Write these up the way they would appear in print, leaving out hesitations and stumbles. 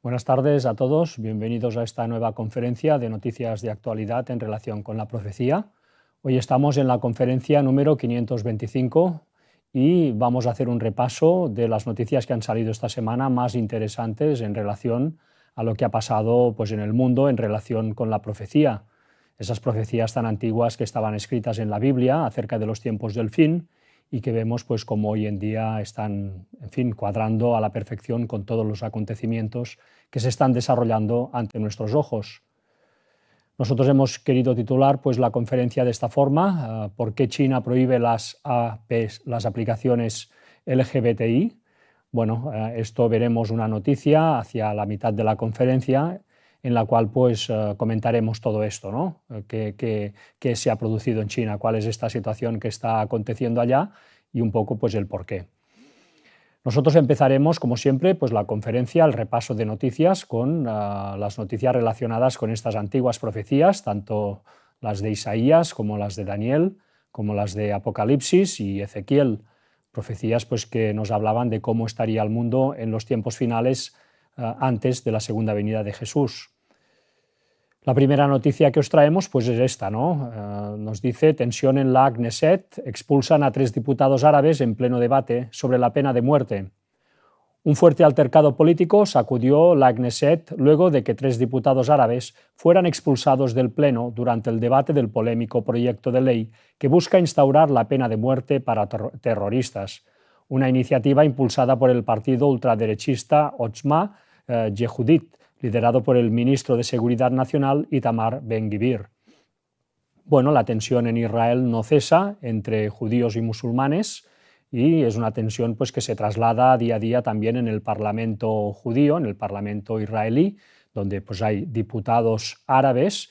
Buenas tardes a todos, bienvenidos a esta nueva conferencia de noticias de actualidad en relación con la profecía. Hoy estamos en la conferencia número 525 y vamos a hacer un repaso de las noticias que han salido esta semana más interesantes en relación a lo que ha pasado pues, en el mundo en relación con la profecía. Esas profecías tan antiguas que estaban escritas en la Biblia acerca de los tiempos del fin y que vemos pues, como hoy en día están cuadrando a la perfección con todos los acontecimientos que se están desarrollando ante nuestros ojos. Nosotros hemos querido titular pues, la conferencia de esta forma, ¿por qué China prohíbe las aplicaciones LGBTI? Bueno, esto veremos una noticia hacia la mitad de la conferencia en la cual pues, comentaremos todo esto, ¿no? ¿Qué se ha producido en China? ¿Cuál es esta situación que está aconteciendo allá? Y un poco pues, el por qué. Nosotros empezaremos, como siempre, pues, la conferencia, el repaso de noticias con las noticias relacionadas con estas antiguas profecías, tanto las de Isaías como las de Daniel, como las de Apocalipsis y Ezequiel, profecías pues, que nos hablaban de cómo estaría el mundo en los tiempos finales antes de la segunda venida de Jesús. La primera noticia que os traemos pues, es esta, ¿no? Nos dice, tensión en la Knesset, expulsan a 3 diputados árabes en pleno debate sobre la pena de muerte. Un fuerte altercado político sacudió la Knesset luego de que 3 diputados árabes fueran expulsados del Pleno durante el debate del polémico proyecto de ley que busca instaurar la pena de muerte para terroristas, una iniciativa impulsada por el partido ultraderechista Otzma Yehudit, liderado por el ministro de Seguridad Nacional Itamar Ben-Gvir. Bueno, la tensión en Israel no cesa entre judíos y musulmanes y es una tensión pues, que se traslada día a día también en el Parlamento judío, en el Parlamento israelí, donde pues, hay diputados árabes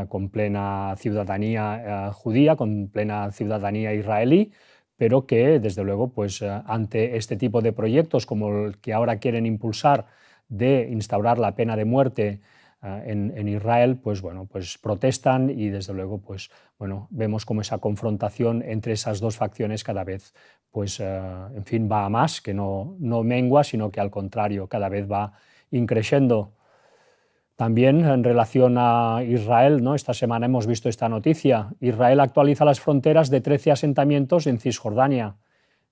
con plena ciudadanía judía, con plena ciudadanía israelí, pero que desde luego pues, ante este tipo de proyectos como el que ahora quieren impulsar de instaurar la pena de muerte en Israel, pues bueno, pues protestan y desde luego pues bueno, vemos como esa confrontación entre esas dos facciones cada vez pues va a más, que no mengua, sino que al contrario cada vez va increciendo. También en relación a Israel, ¿no? Esta semana hemos visto esta noticia. Israel actualiza las fronteras de 13 asentamientos en Cisjordania.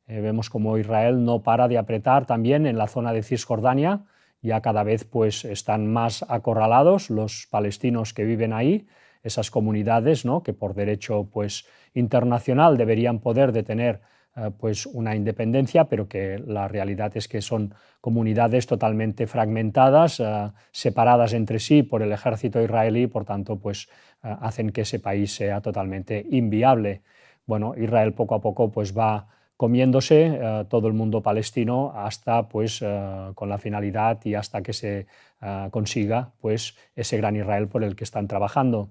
Vemos como Israel no para de apretar también en la zona de Cisjordania. Ya cada vez pues, están más acorralados los palestinos que viven ahí, esas comunidades, ¿no? Que por derecho pues, internacional deberían poder de tener pues, una independencia, pero que la realidad es que son comunidades totalmente fragmentadas, separadas entre sí por el ejército israelí, por tanto pues, hacen que ese país sea totalmente inviable. Bueno, Israel poco a poco pues, va comiéndose todo el mundo palestino hasta pues, con la finalidad y hasta que se consiga pues, ese gran Israel por el que están trabajando.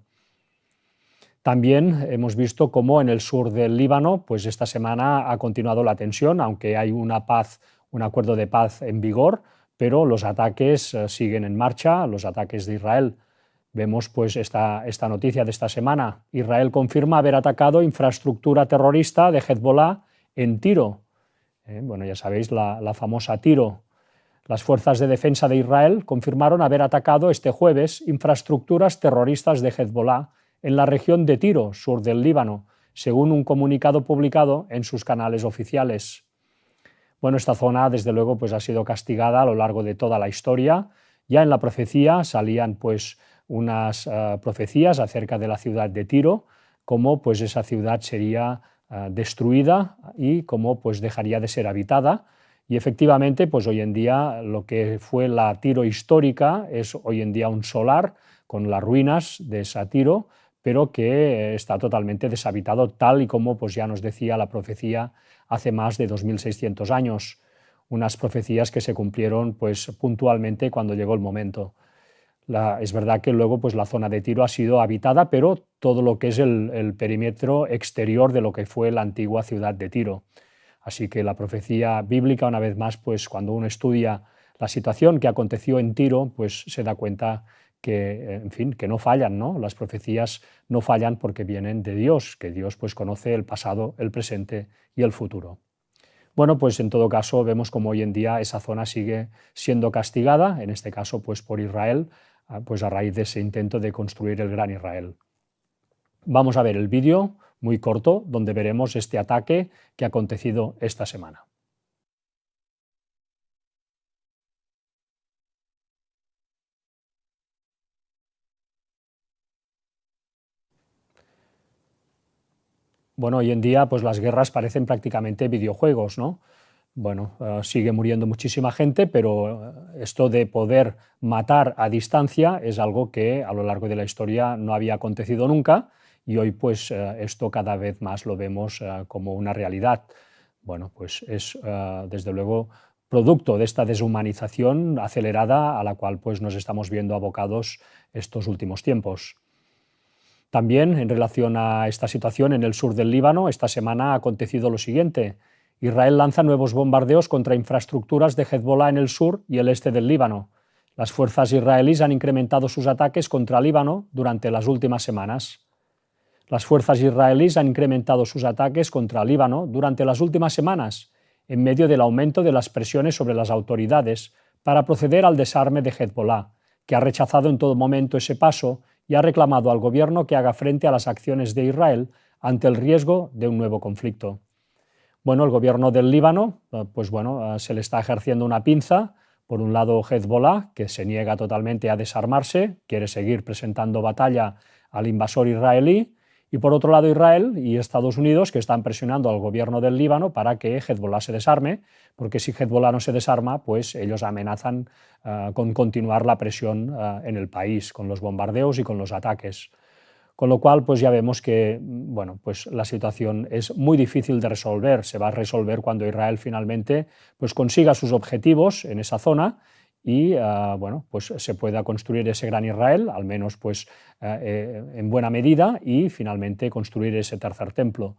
También hemos visto cómo en el sur del Líbano pues, esta semana ha continuado la tensión, aunque hay un acuerdo de paz en vigor, pero los ataques siguen en marcha, los ataques de Israel. Vemos pues, esta noticia de esta semana. Israel confirma haber atacado infraestructura terrorista de Hezbollah en Tiro. Bueno, ya sabéis, la famosa Tiro. Las fuerzas de defensa de Israel confirmaron haber atacado este jueves infraestructuras terroristas de Hezbollah en la región de Tiro, sur del Líbano, según un comunicado publicado en sus canales oficiales. Bueno, esta zona, desde luego, pues, ha sido castigada a lo largo de toda la historia. Ya en la profecía salían pues, unas profecías acerca de la ciudad de Tiro, cómo pues esa ciudad sería destruida y cómo pues dejaría de ser habitada. Y efectivamente, pues hoy en día lo que fue la Tiro histórica es hoy en día un solar con las ruinas de esa Tiro, pero que está totalmente deshabitado, tal y como pues ya nos decía la profecía hace más de 2600 años, unas profecías que se cumplieron pues puntualmente cuando llegó el momento. Es verdad que luego pues, la zona de Tiro ha sido habitada, pero todo lo que es el perímetro exterior de lo que fue la antigua ciudad de Tiro. Así que la profecía bíblica, una vez más, pues cuando uno estudia la situación que aconteció en Tiro, pues se da cuenta que, en fin, que no fallan, ¿no? Las profecías no fallan porque vienen de Dios, que Dios pues conoce el pasado, el presente y el futuro. Bueno, pues en todo caso vemos como hoy en día esa zona sigue siendo castigada, en este caso pues por Israel, pues a raíz de ese intento de construir el Gran Israel. Vamos a ver el vídeo muy corto donde veremos este ataque que ha acontecido esta semana. Bueno, hoy en día pues las guerras parecen prácticamente videojuegos, ¿no? Bueno, sigue muriendo muchísima gente, pero esto de poder matar a distancia es algo que a lo largo de la historia no había acontecido nunca y hoy pues esto cada vez más lo vemos como una realidad. Bueno, pues es desde luego producto de esta deshumanización acelerada a la cual pues nos estamos viendo abocados estos últimos tiempos. También en relación a esta situación en el sur del Líbano, esta semana ha acontecido lo siguiente. Israel lanza nuevos bombardeos contra infraestructuras de Hezbollah en el sur y el este del Líbano. Las fuerzas israelíes han incrementado sus ataques contra Líbano durante las últimas semanas. Las fuerzas israelíes han incrementado sus ataques contra Líbano durante las últimas semanas, en medio del aumento de las presiones sobre las autoridades para proceder al desarme de Hezbollah, que ha rechazado en todo momento ese paso y ha reclamado al gobierno que haga frente a las acciones de Israel ante el riesgo de un nuevo conflicto. Bueno, el gobierno del Líbano, pues bueno, se le está ejerciendo una pinza. Por un lado, Hezbollah, que se niega totalmente a desarmarse, quiere seguir presentando batalla al invasor israelí, y por otro lado Israel y Estados Unidos, que están presionando al gobierno del Líbano para que Hezbollah se desarme, porque si Hezbollah no se desarma, pues ellos amenazan con continuar la presión en el país, con los bombardeos y con los ataques. Con lo cual, pues ya vemos que bueno, pues la situación es muy difícil de resolver. Se va a resolver cuando Israel finalmente pues consiga sus objetivos en esa zona y bueno, pues se pueda construir ese gran Israel, al menos pues, en buena medida, y finalmente construir ese tercer templo.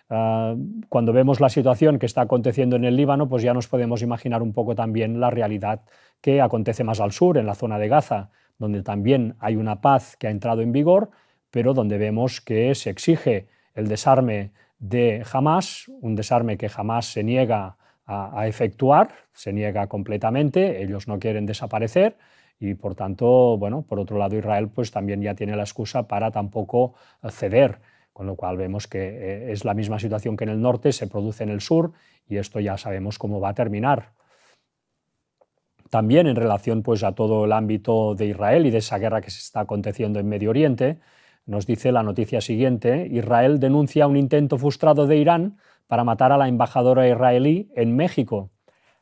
Cuando vemos la situación que está aconteciendo en el Líbano, pues ya nos podemos imaginar un poco también la realidad que acontece más al sur, en la zona de Gaza, donde también hay una paz que ha entrado en vigor, pero donde vemos que se exige el desarme de Hamás, un desarme que Hamás se niega a efectuar, se niega completamente, ellos no quieren desaparecer y por tanto, bueno, por otro lado Israel pues también ya tiene la excusa para tampoco ceder, con lo cual vemos que es la misma situación que en el norte, se produce en el sur y esto ya sabemos cómo va a terminar. También en relación pues, a todo el ámbito de Israel y de esa guerra que se está aconteciendo en Medio Oriente, nos dice la noticia siguiente: Israel denuncia un intento frustrado de Irán para matar a la embajadora israelí en México.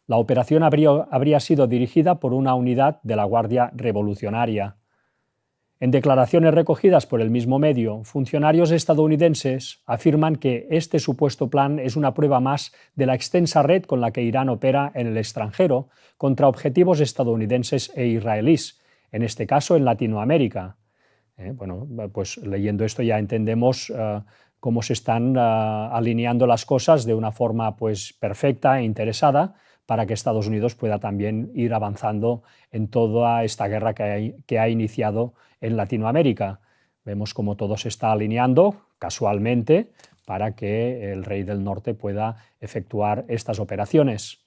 La operación habría sido dirigida por una unidad de la Guardia Revolucionaria. En declaraciones recogidas por el mismo medio, funcionarios estadounidenses afirman que este supuesto plan es una prueba más de la extensa red con la que Irán opera en el extranjero contra objetivos estadounidenses e israelíes, en este caso en Latinoamérica. Bueno, pues leyendo esto ya entendemos cómo se están alineando las cosas de una forma pues, perfecta e interesada para que Estados Unidos pueda también ir avanzando en toda esta guerra que ha iniciado en Latinoamérica. Vemos cómo todo se está alineando casualmente para que el rey del norte pueda efectuar estas operaciones.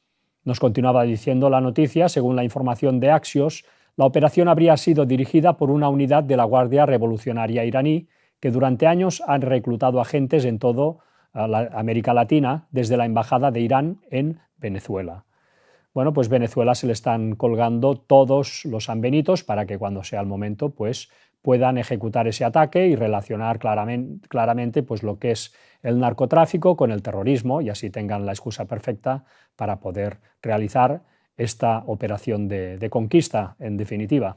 Nos continuaba diciendo la noticia, según la información de Axios, la operación habría sido dirigida por una unidad de la Guardia Revolucionaria iraní que durante años han reclutado agentes en toda América Latina desde la Embajada de Irán en Venezuela. bueno, pues Venezuela se le están colgando todos los sanbenitos para que cuando sea el momento, pues puedan ejecutar ese ataque y relacionar claramente pues, lo que es el narcotráfico con el terrorismo y así tengan la excusa perfecta para poder realizar esta operación de conquista, en definitiva.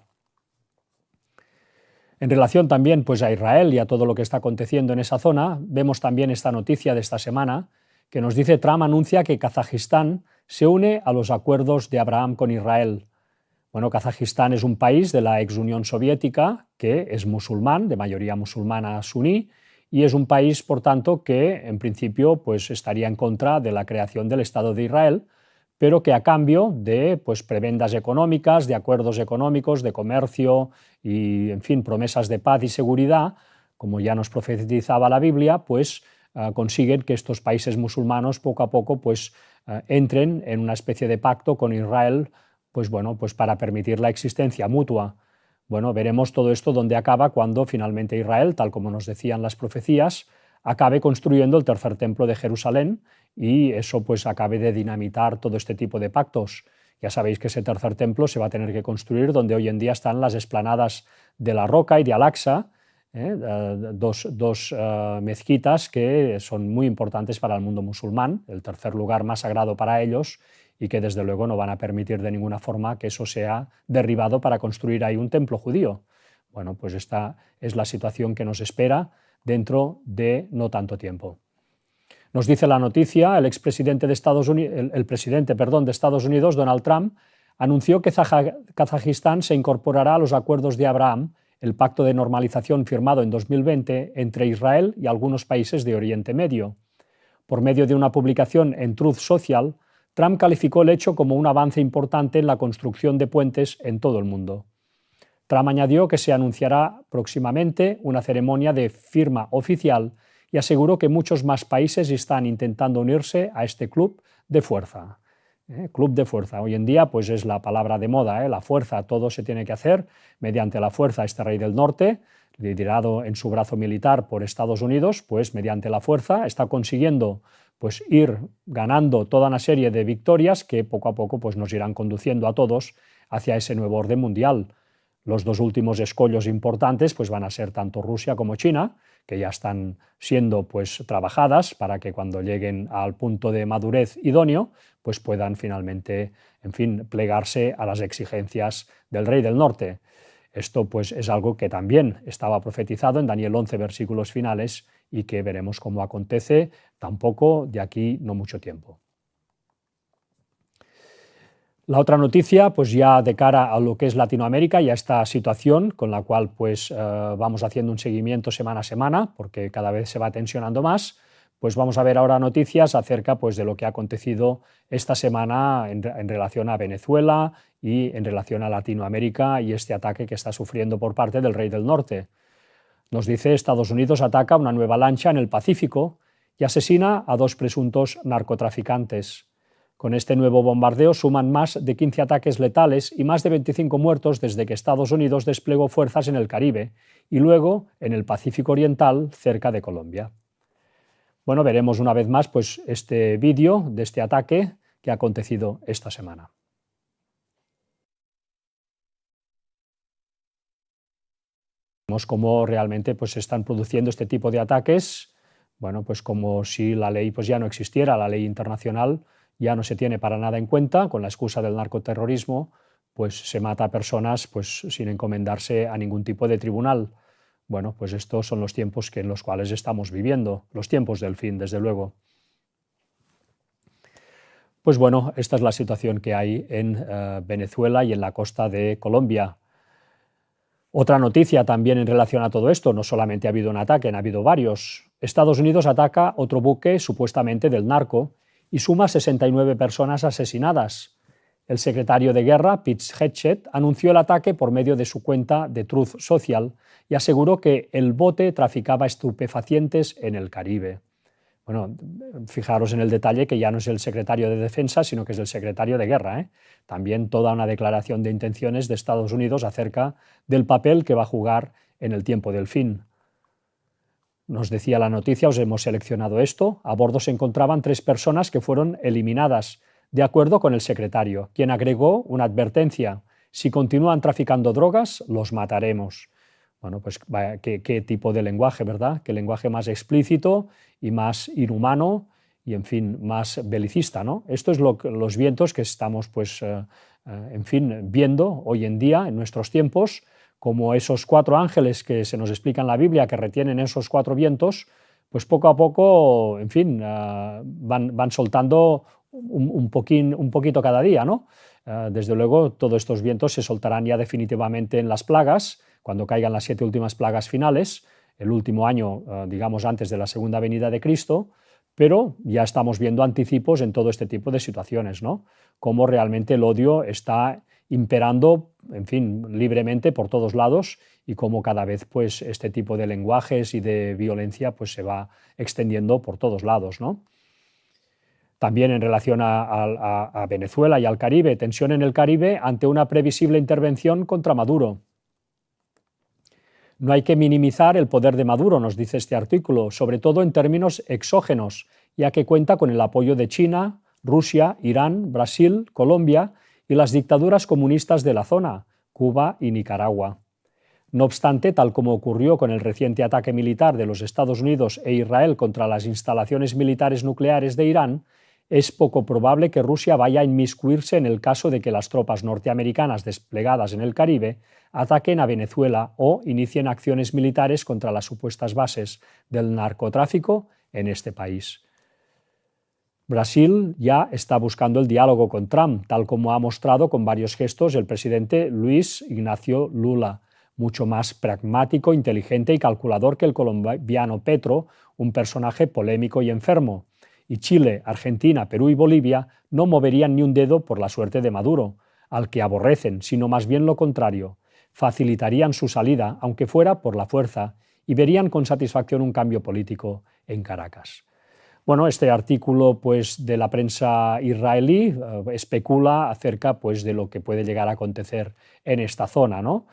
En relación también pues, a Israel y a todo lo que está aconteciendo en esa zona, vemos también esta noticia de esta semana que nos dice: Trump anuncia que Kazajistán se une a los acuerdos de Abraham con Israel. Bueno, Kazajistán es un país de la ex Unión Soviética que es musulmán, de mayoría musulmana suní, y es un país, por tanto, que en principio pues, estaría en contra de la creación del Estado de Israel, pero que a cambio de pues, prebendas económicas, de acuerdos económicos, de comercio y, en fin, promesas de paz y seguridad, como ya nos profetizaba la Biblia, pues consiguen que estos países musulmanos poco a poco pues, entren en una especie de pacto con Israel, pues bueno, pues para permitir la existencia mutua. Bueno, veremos todo esto donde acaba cuando finalmente Israel, tal como nos decían las profecías, acabe construyendo el tercer templo de Jerusalén y eso pues acabe de dinamitar todo este tipo de pactos. Ya sabéis que ese tercer templo se va a tener que construir donde hoy en día están las explanadas de la Roca y de Al-Aqsa, dos mezquitas que son muy importantes para el mundo musulmán, el tercer lugar más sagrado para ellos, y que desde luego no van a permitir de ninguna forma que eso sea derribado para construir ahí un templo judío. Bueno, pues esta es la situación que nos espera dentro de no tanto tiempo. Nos dice la noticia: el expresidente de Estados Unidos, el presidente, perdón, de Estados Unidos, Donald Trump, anunció que Kazajistán se incorporará a los acuerdos de Abraham, el pacto de normalización firmado en 2020 entre Israel y algunos países de Oriente Medio. Por medio de una publicación en Truth Social, Trump calificó el hecho como un avance importante en la construcción de puentes en todo el mundo. Trump añadió que se anunciará próximamente una ceremonia de firma oficial y aseguró que muchos más países están intentando unirse a este club de fuerza. Club de fuerza. Hoy en día pues es la palabra de moda, la fuerza, todo se tiene que hacer mediante la fuerza. Este rey del norte, liderado en su brazo militar por Estados Unidos, pues mediante la fuerza está consiguiendo pues ir ganando toda una serie de victorias que poco a poco pues nos irán conduciendo a todos hacia ese nuevo orden mundial. Los dos últimos escollos importantes pues van a ser tanto Rusia como China, que ya están siendo pues trabajadas para que cuando lleguen al punto de madurez idóneo pues puedan finalmente, en fin, plegarse a las exigencias del rey del norte. Esto pues es algo que también estaba profetizado en Daniel 11 versículos finales y que veremos cómo acontece tampoco de aquí no mucho tiempo. La otra noticia, pues ya de cara a lo que es Latinoamérica y a esta situación con la cual pues vamos haciendo un seguimiento semana a semana, porque cada vez se va tensionando más, pues vamos a ver ahora noticias acerca pues de lo que ha acontecido esta semana en relación a Venezuela y en relación a Latinoamérica y este ataque que está sufriendo por parte del Rey del Norte. Nos dice: Estados Unidos ataca una nueva lancha en el Pacífico y asesina a 2 presuntos narcotraficantes. Con este nuevo bombardeo suman más de 15 ataques letales y más de 25 muertos desde que Estados Unidos desplegó fuerzas en el Caribe y luego en el Pacífico Oriental, cerca de Colombia. Bueno, veremos una vez más pues, este vídeo de este ataque que ha acontecido esta semana. Vemos cómo realmente pues, se están produciendo este tipo de ataques, bueno, pues como si la ley pues, ya no existiera, la ley internacional ya no se tiene para nada en cuenta, con la excusa del narcoterrorismo, pues se mata a personas pues, sin encomendarse a ningún tipo de tribunal. Bueno, pues estos son los tiempos en los cuales estamos viviendo, los tiempos del fin, desde luego. Pues bueno, esta es la situación que hay en Venezuela y en la costa de Colombia. Otra noticia también en relación a todo esto: no solamente ha habido un ataque, han habido varios. Estados Unidos ataca otro buque supuestamente del narco y suma 69 personas asesinadas. El secretario de Guerra, Pete Hegseth, anunció el ataque por medio de su cuenta de Truth Social y aseguró que el bote traficaba estupefacientes en el Caribe. Bueno, fijaros en el detalle que ya no es el secretario de Defensa, sino que es el secretario de Guerra. También toda una declaración de intenciones de Estados Unidos acerca del papel que va a jugar en el tiempo del fin. Nos decía la noticia, os hemos seleccionado esto: a bordo se encontraban 3 personas que fueron eliminadas de acuerdo con el secretario, quien agregó una advertencia: si continúan traficando drogas, los mataremos. Bueno, pues vaya, qué tipo de lenguaje, ¿verdad? Qué lenguaje más explícito y más inhumano y, en fin, más belicista, ¿no? Esto es los vientos que estamos, pues, en fin, viendo hoy en día, en nuestros tiempos, como esos 4 ángeles que se nos explica en la Biblia, que retienen esos 4 vientos, pues poco a poco, en fin, van soltando un poquito cada día, ¿no? Desde luego, todos estos vientos se soltarán ya definitivamente en las plagas, cuando caigan las 7 últimas plagas finales, el último año, digamos, antes de la segunda venida de Cristo, pero ya estamos viendo anticipos en todo este tipo de situaciones, ¿no? Cómo realmente el odio está imperando, en fin, libremente por todos lados, y cómo cada vez, pues, este tipo de lenguajes y de violencia, pues, se va extendiendo por todos lados, ¿no? También en relación a Venezuela y al Caribe, tensión en el Caribe ante una previsible intervención contra Maduro. No hay que minimizar el poder de Maduro, nos dice este artículo, sobre todo en términos exógenos, ya que cuenta con el apoyo de China, Rusia, Irán, Brasil, Colombia y las dictaduras comunistas de la zona, Cuba y Nicaragua. No obstante, tal como ocurrió con el reciente ataque militar de los Estados Unidos e Israel contra las instalaciones militares nucleares de Irán, es poco probable que Rusia vaya a inmiscuirse en el caso de que las tropas norteamericanas desplegadas en el Caribe ataquen a Venezuela o inicien acciones militares contra las supuestas bases del narcotráfico en este país. Brasil ya está buscando el diálogo con Trump, tal como ha mostrado con varios gestos el presidente Luis Ignacio Lula, mucho más pragmático, inteligente y calculador que el colombiano Petro, un personaje polémico y enfermo. Y Chile, Argentina, Perú y Bolivia no moverían ni un dedo por la suerte de Maduro, al que aborrecen, sino más bien lo contrario. Facilitarían su salida, aunque fuera por la fuerza, y verían con satisfacción un cambio político en Caracas. Este artículo, pues, de la prensa israelí especula acerca, pues, de lo que puede llegar a acontecer en esta zona, ¿no?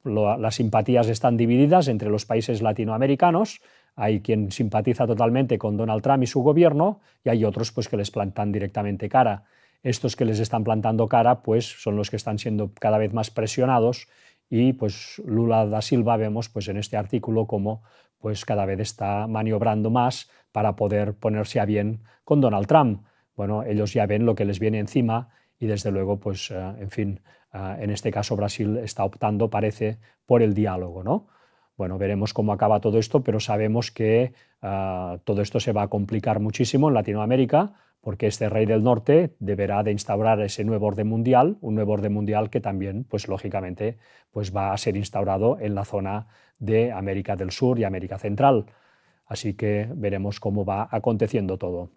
Las simpatías están divididas entre los países latinoamericanos. Hay quien simpatiza totalmente con Donald Trump y su gobierno, y hay otros, pues, que les plantan directamente cara. Estos que les están plantando cara, pues, son los que están siendo cada vez más presionados, y, pues, Lula da Silva vemos, pues, en este artículo cómo, pues, cada vez está maniobrando más para poder ponerse a bien con Donald Trump. Ellos ya ven lo que les viene encima y, desde luego, pues, en fin, en este caso Brasil está optando, parece, por el diálogo, ¿no? Veremos cómo acaba todo esto, pero sabemos que todo esto se va a complicar muchísimo en Latinoamérica, porque este rey del norte deberá de instaurar ese nuevo orden mundial, un nuevo orden mundial que también, pues, lógicamente, pues, va a ser instaurado en la zona de América del Sur y América Central. Así que veremos cómo va aconteciendo todo.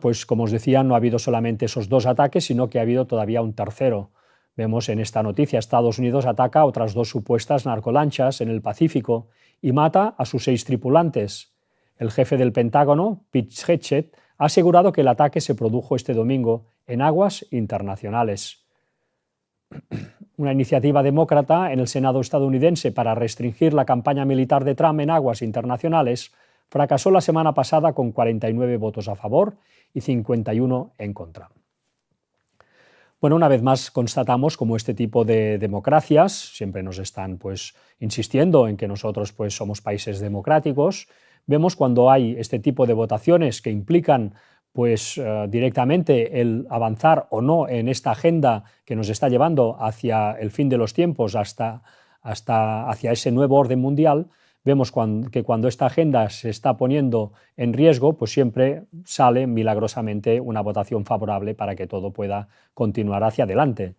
Pues, como os decía, no ha habido solamente esos 2 ataques, sino que ha habido todavía un tercero. Vemos en esta noticia: Estados Unidos ataca a otras 2 supuestas narcolanchas en el Pacífico y mata a sus 6 tripulantes. El jefe del Pentágono, Pete Hegseth, ha asegurado que el ataque se produjo este domingo en aguas internacionales. Una iniciativa demócrata en el Senado estadounidense para restringir la campaña militar de Trump en aguas internacionales fracasó la semana pasada con 49 votos a favor y 51 en contra. Una vez más constatamos cómo este tipo de democracias siempre nos están, pues, insistiendo en que nosotros, pues, somos países democráticos. Vemos cuando hay este tipo de votaciones que implican, pues, directamente el avanzar o no en esta agenda que nos está llevando hacia el fin de los tiempos, hacia ese nuevo orden mundial. Vemos que cuando esta agenda se está poniendo en riesgo, pues siempre sale milagrosamente una votación favorable para que todo pueda continuar hacia adelante.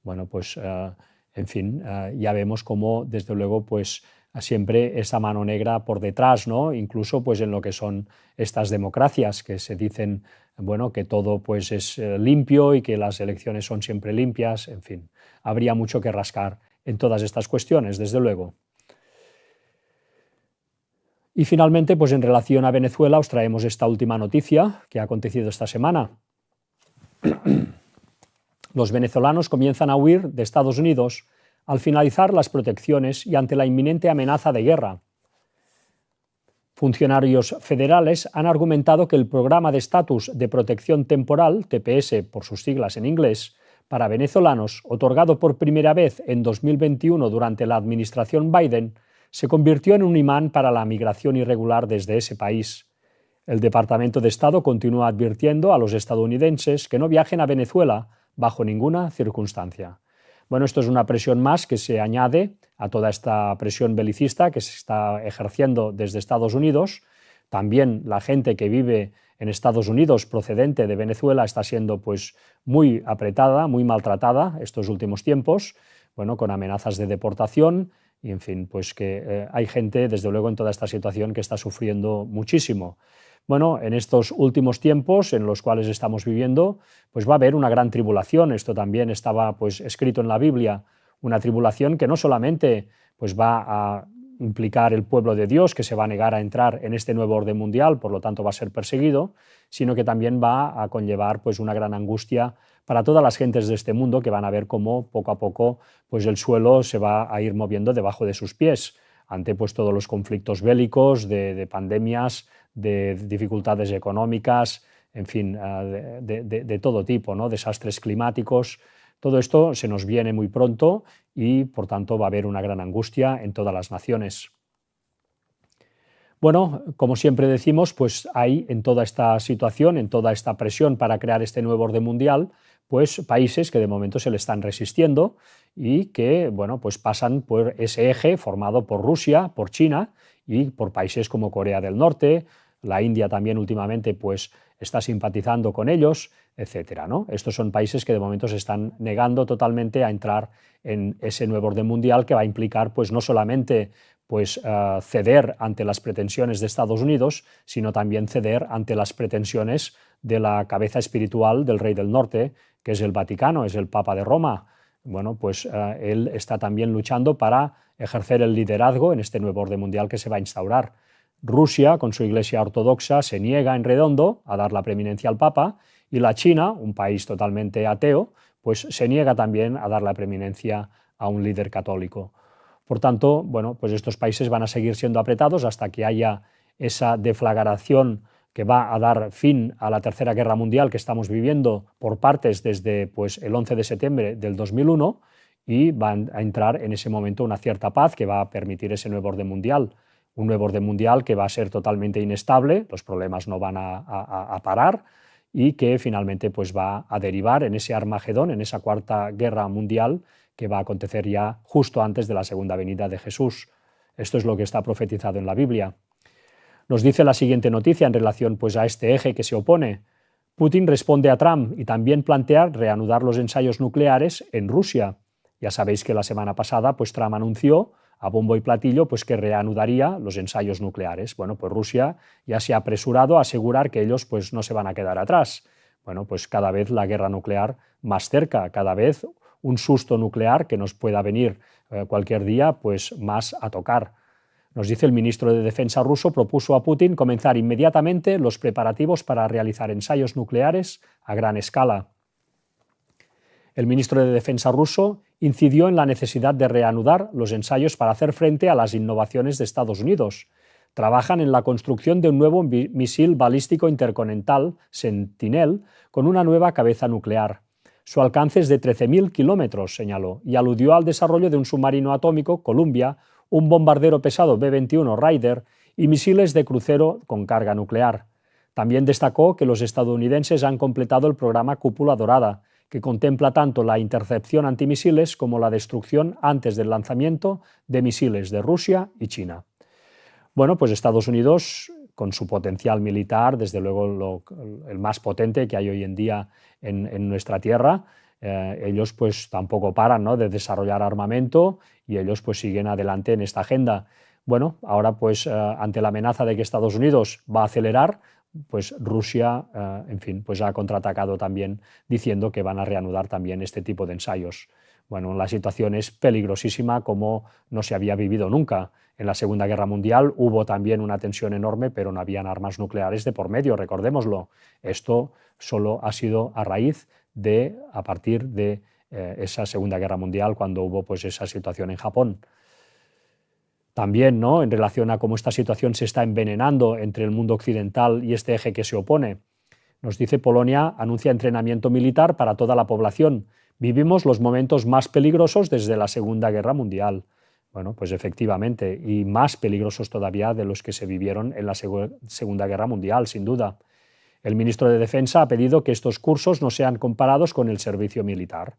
En fin, ya vemos cómo, desde luego, pues, siempre esa mano negra por detrás, ¿no? Incluso, pues, en lo que son estas democracias que se dicen, que todo, pues, es limpio y que las elecciones son siempre limpias. En fin, habría mucho que rascar en todas estas cuestiones, desde luego. Y finalmente, pues, en relación a Venezuela, os traemos esta última noticia que ha acontecido esta semana. Los venezolanos comienzan a huir de Estados Unidos al finalizar las protecciones y ante la inminente amenaza de guerra. Funcionarios federales han argumentado que el Programa de Estatus de Protección Temporal, TPS por sus siglas en inglés, para venezolanos, otorgado por primera vez en 2021 durante la administración Biden, se convirtió en un imán para la migración irregular desde ese país. El Departamento de Estado continúa advirtiendo a los estadounidenses que no viajen a Venezuela bajo ninguna circunstancia. Bueno, esto es una presión más que se añade a toda esta presión belicista que se está ejerciendo desde Estados Unidos. También la gente que vive en Estados Unidos procedente de Venezuela está siendo pues muy apretada, muy maltratada estos últimos tiempos, bueno, con amenazas de deportación y en fin, pues que hay gente desde luego en toda esta situación que está sufriendo muchísimo. Bueno, en estos últimos tiempos en los cuales estamos viviendo, pues va a haber una gran tribulación. Esto también estaba pues escrito en la Biblia, una tribulación que no solamente pues va a implicar el pueblo de Dios, que se va a negar a entrar en este nuevo orden mundial, por lo tanto va a ser perseguido, sino que también va a conllevar pues una gran angustia para todas las gentes de este mundo que van a ver cómo poco a poco pues el suelo se va a ir moviendo debajo de sus pies ante pues todos los conflictos bélicos, de pandemias, de dificultades económicas, en fin, de todo tipo, ¿no? Desastres climáticos. Todo esto se nos viene muy pronto y, por tanto, va a haber una gran angustia en todas las naciones. Bueno, como siempre decimos, pues hay en toda esta situación, en toda esta presión para crear este nuevo orden mundial, pues países que de momento se le están resistiendo y que, bueno, pues pasan por ese eje formado por Rusia, por China y por países como Corea del Norte. La India también últimamente pues está simpatizando con ellos, etcétera, ¿no? Estos son países que de momento se están negando totalmente a entrar en ese nuevo orden mundial que va a implicar pues no solamente pues ceder ante las pretensiones de Estados Unidos, sino también ceder ante las pretensiones de la cabeza espiritual del Rey del Norte, que es el Vaticano, es el Papa de Roma. Bueno, pues él está también luchando para ejercer el liderazgo en este nuevo orden mundial que se va a instaurar. Rusia, con su Iglesia ortodoxa, se niega en redondo a dar la preeminencia al Papa, y la China, un país totalmente ateo, pues se niega también a dar la preeminencia a un líder católico. Por tanto, bueno, pues estos países van a seguir siendo apretados hasta que haya esa deflagración que va a dar fin a la Tercera Guerra Mundial que estamos viviendo por partes desde pues, el 11 de septiembre del 2001, y van a entrar en ese momento una cierta paz que va a permitir ese nuevo orden mundial. Un nuevo orden mundial que va a ser totalmente inestable, los problemas no van a parar y que finalmente pues, va a derivar en ese Armagedón, en esa Cuarta Guerra Mundial que va a acontecer ya justo antes de la segunda venida de Jesús. Esto es lo que está profetizado en la Biblia. Nos dice la siguiente noticia en relación pues, a este eje que se opone. Putin responde a Trump y también plantea reanudar los ensayos nucleares en Rusia. Ya sabéis que la semana pasada pues, Trump anunció a bombo y platillo pues, que reanudaría los ensayos nucleares. Bueno, pues Rusia ya se ha apresurado a asegurar que ellos pues, no se van a quedar atrás. Bueno, pues cada vez la guerra nuclear más cerca, cada vez un susto nuclear que nos pueda venir cualquier día pues, más a tocar. Nos dice el ministro de Defensa ruso propuso a Putin comenzar inmediatamente los preparativos para realizar ensayos nucleares a gran escala. El ministro de Defensa ruso incidió en la necesidad de reanudar los ensayos para hacer frente a las innovaciones de Estados Unidos. Trabajan en la construcción de un nuevo misil balístico intercontinental, Sentinel, con una nueva cabeza nuclear. Su alcance es de 13.000 kilómetros, señaló, y aludió al desarrollo de un submarino atómico, Columbia, un bombardero pesado B-21 Raider y misiles de crucero con carga nuclear. También destacó que los estadounidenses han completado el programa Cúpula Dorada, que contempla tanto la intercepción antimisiles como la destrucción antes del lanzamiento de misiles de Rusia y China. Bueno, pues Estados Unidos, con su potencial militar, desde luego el más potente que hay hoy en día en nuestra tierra, ellos pues tampoco paran, ¿no?, de desarrollar armamento y ellos pues siguen adelante en esta agenda. Bueno, ahora pues ante la amenaza de que Estados Unidos va a acelerar, pues Rusia, en fin, pues ha contraatacado también diciendo que van a reanudar también este tipo de ensayos. Bueno, la situación es peligrosísima como no se había vivido nunca. En la Segunda Guerra Mundial hubo también una tensión enorme, pero no habían armas nucleares de por medio, recordémoslo. Esto solo ha sido a partir de esa Segunda Guerra Mundial, cuando hubo pues esa situación en Japón. También, ¿no?, en relación a cómo esta situación se está envenenando entre el mundo occidental y este eje que se opone. Nos dice: Polonia anuncia entrenamiento militar para toda la población. Vivimos los momentos más peligrosos desde la Segunda Guerra Mundial. Bueno, pues efectivamente, y más peligrosos todavía de los que se vivieron en la Segunda Guerra Mundial, sin duda. El ministro de Defensa ha pedido que estos cursos no sean comparados con el servicio militar.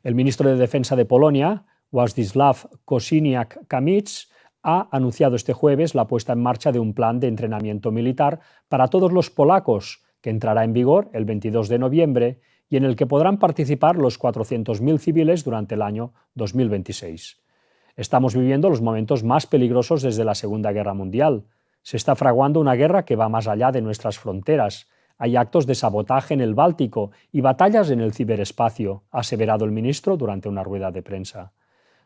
El ministro de Defensa de Polonia, Władysław Kosiniak-Kamysz, ha anunciado este jueves la puesta en marcha de un plan de entrenamiento militar para todos los polacos, que entrará en vigor el 22 de noviembre y en el que podrán participar los 400.000 civiles durante el año 2026. Estamos viviendo los momentos más peligrosos desde la Segunda Guerra Mundial. Se está fraguando una guerra que va más allá de nuestras fronteras. Hay actos de sabotaje en el Báltico y batallas en el ciberespacio, ha aseverado el ministro durante una rueda de prensa.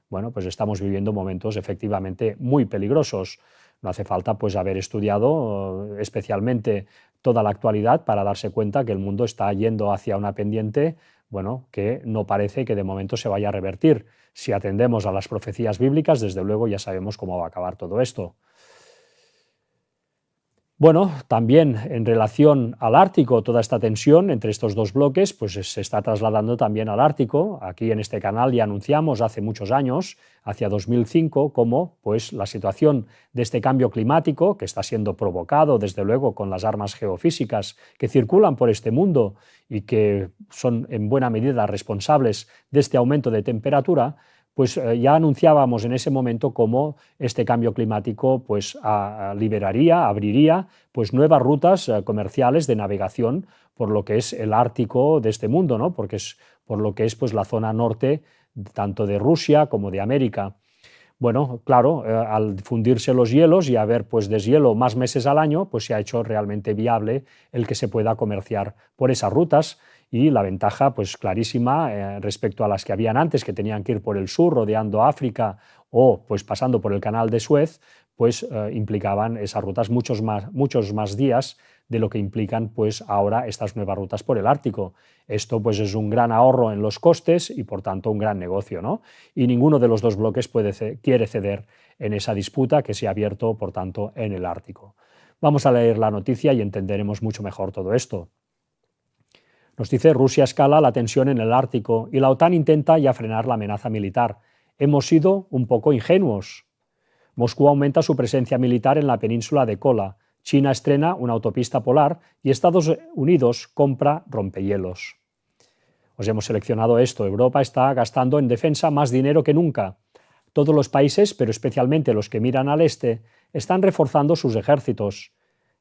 Bueno, pues estamos viviendo momentos efectivamente muy peligrosos. No hace falta pues haber estudiado especialmente toda la actualidad para darse cuenta que el mundo está yendo hacia una pendiente, bueno, que no parece que de momento se vaya a revertir. Si atendemos a las profecías bíblicas, desde luego ya sabemos cómo va a acabar todo esto. Bueno, también en relación al Ártico, toda esta tensión entre estos dos bloques pues se está trasladando también al Ártico. Aquí en este canal ya anunciamos hace muchos años, hacia 2005, cómo pues, la situación de este cambio climático, que está siendo provocado desde luego con las armas geofísicas que circulan por este mundo y que son en buena medida responsables de este aumento de temperatura, pues ya anunciábamos en ese momento cómo este cambio climático pues, abriría pues, nuevas rutas comerciales de navegación por lo que es el Ártico de este mundo, ¿no? Porque es por lo que es pues, la zona norte tanto de Rusia como de América. Bueno, claro, al fundirse los hielos y haber pues, deshielo más meses al año, pues se ha hecho realmente viable el que se pueda comerciar por esas rutas. Y la ventaja, pues clarísima, respecto a las que habían antes, que tenían que ir por el sur, rodeando África o pues pasando por el canal de Suez, pues implicaban esas rutas muchos más días de lo que implican pues ahora estas nuevas rutas por el Ártico. Esto pues es un gran ahorro en los costes y por tanto un gran negocio, ¿no? Y ninguno de los dos bloques quiere ceder en esa disputa que se ha abierto, por tanto, en el Ártico. Vamos a leer la noticia y entenderemos mucho mejor todo esto. Nos dice: Rusia escala la tensión en el Ártico y la OTAN intenta ya frenar la amenaza militar. Hemos sido un poco ingenuos. Moscú aumenta su presencia militar en la península de Kola. China estrena una autopista polar y Estados Unidos compra rompehielos. Os hemos seleccionado esto. Europa está gastando en defensa más dinero que nunca. Todos los países, pero especialmente los que miran al este, están reforzando sus ejércitos.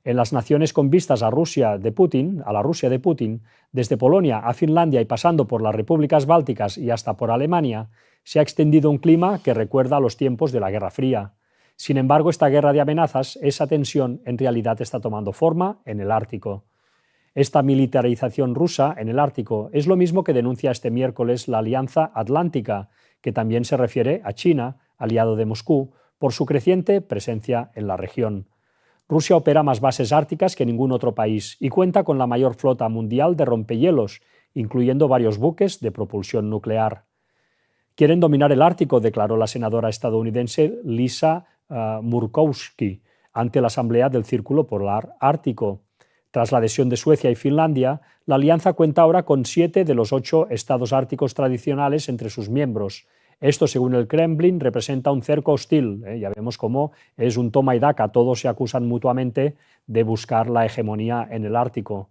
En las naciones con vistas a la Rusia de Putin, desde Polonia a Finlandia y pasando por las repúblicas bálticas y hasta por Alemania, se ha extendido un clima que recuerda a los tiempos de la Guerra Fría. Sin embargo, esta guerra de amenazas, esa tensión, en realidad está tomando forma en el Ártico. Esta militarización rusa en el Ártico es lo mismo que denuncia este miércoles la Alianza Atlántica, que también se refiere a China, aliado de Moscú, por su creciente presencia en la región. Rusia opera más bases árticas que ningún otro país y cuenta con la mayor flota mundial de rompehielos, incluyendo varios buques de propulsión nuclear. Quieren dominar el Ártico, declaró la senadora estadounidense Lisa Murkowski ante la Asamblea del Círculo Polar Ártico. Tras la adhesión de Suecia y Finlandia, la alianza cuenta ahora con 7 de los 8 estados árticos tradicionales entre sus miembros. Esto, según el Kremlin, representa un cerco hostil. Ya vemos cómo es un toma y daca. Todos se acusan mutuamente de buscar la hegemonía en el Ártico.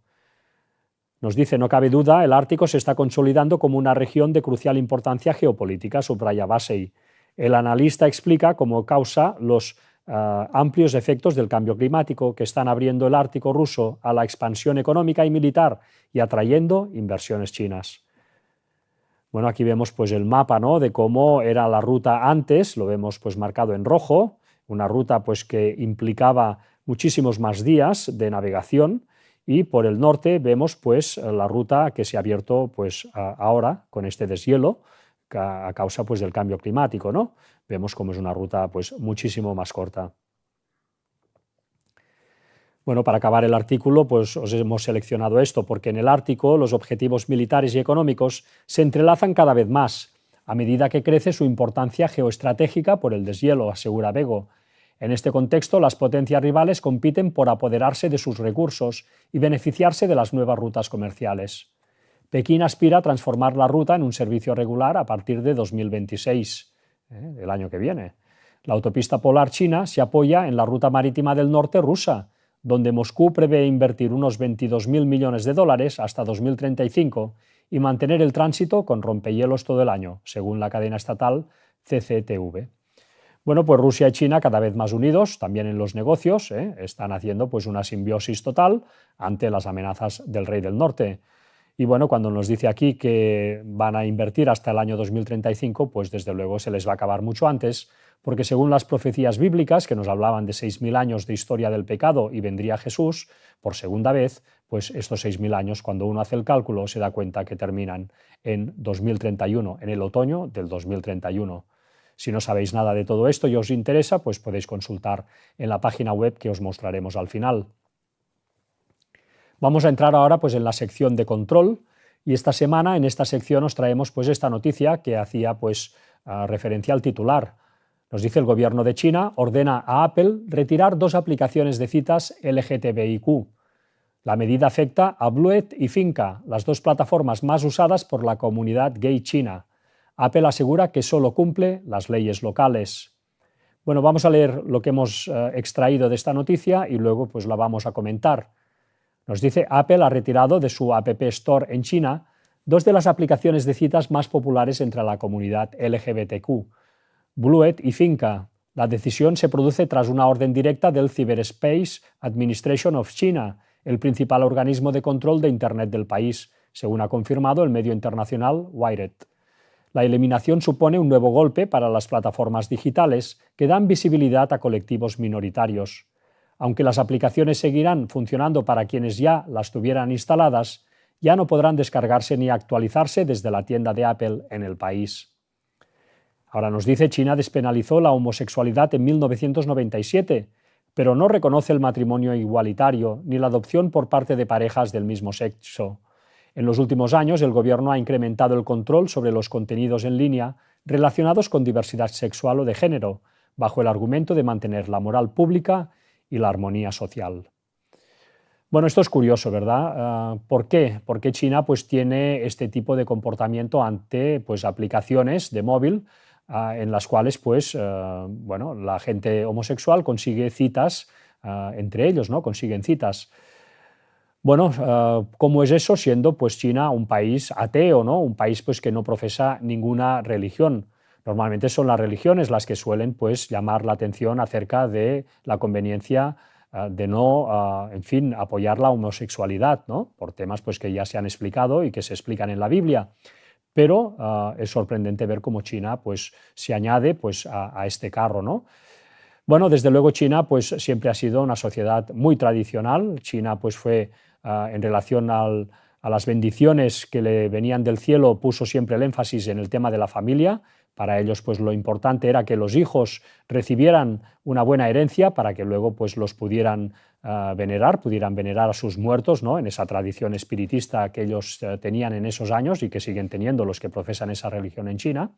Nos dice: no cabe duda, el Ártico se está consolidando como una región de crucial importancia geopolítica, subraya Basey. El analista explica cómo causa los amplios efectos del cambio climático que están abriendo el Ártico ruso a la expansión económica y militar y atrayendo inversiones chinas. Bueno, aquí vemos pues el mapa, ¿no?, de cómo era la ruta antes, lo vemos pues marcado en rojo, una ruta pues que implicaba muchísimos más días de navegación, y por el norte vemos pues la ruta que se ha abierto pues ahora con este deshielo a causa pues del cambio climático, ¿no? Vemos cómo es una ruta pues muchísimo más corta. Bueno, para acabar el artículo, pues os hemos seleccionado esto, porque en el Ártico los objetivos militares y económicos se entrelazan cada vez más. a medida que crece su importancia geoestratégica por el deshielo, asegura Bego. En este contexto, las potencias rivales compiten por apoderarse de sus recursos y beneficiarse de las nuevas rutas comerciales. Pekín aspira a transformar la ruta en un servicio regular a partir de 2026, el año que viene. La autopista polar china se apoya en la ruta marítima del norte rusa, donde Moscú prevé invertir unos 22.000 millones de dólares hasta 2035 y mantener el tránsito con rompehielos todo el año, según la cadena estatal CCTV. Bueno, pues Rusia y China cada vez más unidos, también en los negocios, están haciendo pues una simbiosis total ante las amenazas del rey del norte. Y bueno, cuando nos dice aquí que van a invertir hasta el año 2035, pues desde luego se les va a acabar mucho antes, porque según las profecías bíblicas, que nos hablaban de 6.000 años de historia del pecado y vendría Jesús por segunda vez, pues estos 6.000 años, cuando uno hace el cálculo, se da cuenta que terminan en 2031, en el otoño del 2031. Si no sabéis nada de todo esto y os interesa, pues podéis consultar en la página web que os mostraremos al final. Vamos a entrar ahora pues en la sección de control y esta semana en esta sección os traemos pues esta noticia que hacía pues referencia al titular. Nos dice: el gobierno de China ordena a Apple retirar 2 aplicaciones de citas LGTBIQ. La medida afecta a Bluet y Finca, las 2 plataformas más usadas por la comunidad gay china. Apple asegura que solo cumple las leyes locales. Bueno, vamos a leer lo que hemos extraído de esta noticia y luego pues la vamos a comentar. Nos dice: Apple ha retirado de su App Store en China 2 de las aplicaciones de citas más populares entre la comunidad LGBTQ, Bluet y Finca. La decisión se produce tras una orden directa del Cyberspace Administration of China, el principal organismo de control de Internet del país, según ha confirmado el medio internacional Wired. La eliminación supone un nuevo golpe para las plataformas digitales que dan visibilidad a colectivos minoritarios. Aunque las aplicaciones seguirán funcionando para quienes ya las tuvieran instaladas, ya no podrán descargarse ni actualizarse desde la tienda de Apple en el país. Ahora nos dice: China despenalizó la homosexualidad en 1997, pero no reconoce el matrimonio igualitario ni la adopción por parte de parejas del mismo sexo. En los últimos años, el gobierno ha incrementado el control sobre los contenidos en línea relacionados con diversidad sexual o de género, bajo el argumento de mantener la moral pública y la armonía social. Bueno, esto es curioso, ¿verdad? ¿Por qué? Porque China pues, tiene este tipo de comportamiento ante pues, aplicaciones de móvil en las cuales pues, bueno, la gente homosexual consigue citas entre ellos, ¿no? Consiguen citas. Bueno, ¿cómo es eso siendo pues, China un país ateo, ¿no? Un país pues, que no profesa ninguna religión? Normalmente son las religiones las que suelen pues, llamar la atención acerca de la conveniencia de no, en fin, apoyar la homosexualidad, ¿no? Por temas pues, que ya se han explicado y que se explican en la Biblia. Pero es sorprendente ver cómo China pues, se añade pues, a este carro, ¿no? Bueno, desde luego China pues, siempre ha sido una sociedad muy tradicional. China pues, fue, en relación a las bendiciones que le venían del cielo, puso siempre el énfasis en el tema de la familia. Para ellos pues, lo importante era que los hijos recibieran una buena herencia para que luego pues, los pudieran pudieran venerar a sus muertos, ¿no? En esa tradición espiritista que ellos tenían en esos años y que siguen teniendo los que profesan esa religión en China.